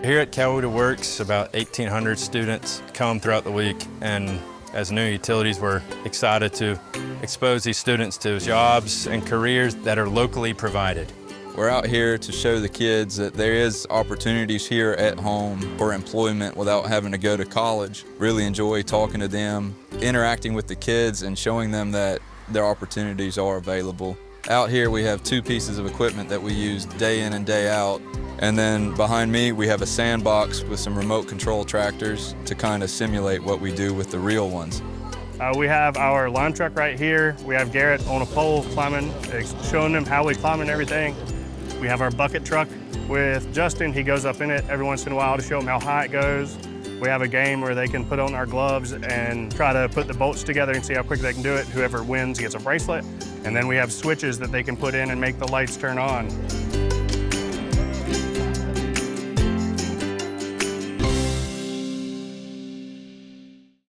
Here at Coweta Works, about 1,800 students come throughout the week, and as Newnan Utilities, we're excited to expose these students to jobs and careers that are locally provided. We're out here to show the kids that there is opportunities here at home for employment without having to go to college. Really enjoy talking to them, interacting with the kids, and showing them that their opportunities are available. Out here we have 2 pieces of equipment that we use day in and day out. And then behind me we have a sandbox with some remote control tractors to kind of simulate what we do with the real ones. We have our line truck right here. We have Garrett on a pole climbing, showing them how we climb and everything. We have our bucket truck with Justin. He goes up in it every once in a while to show them how high it goes. We have a game where they can put on our gloves and try to put the bolts together and see how quick they can do it. Whoever wins gets a bracelet. And then we have switches that they can put in and make the lights turn on.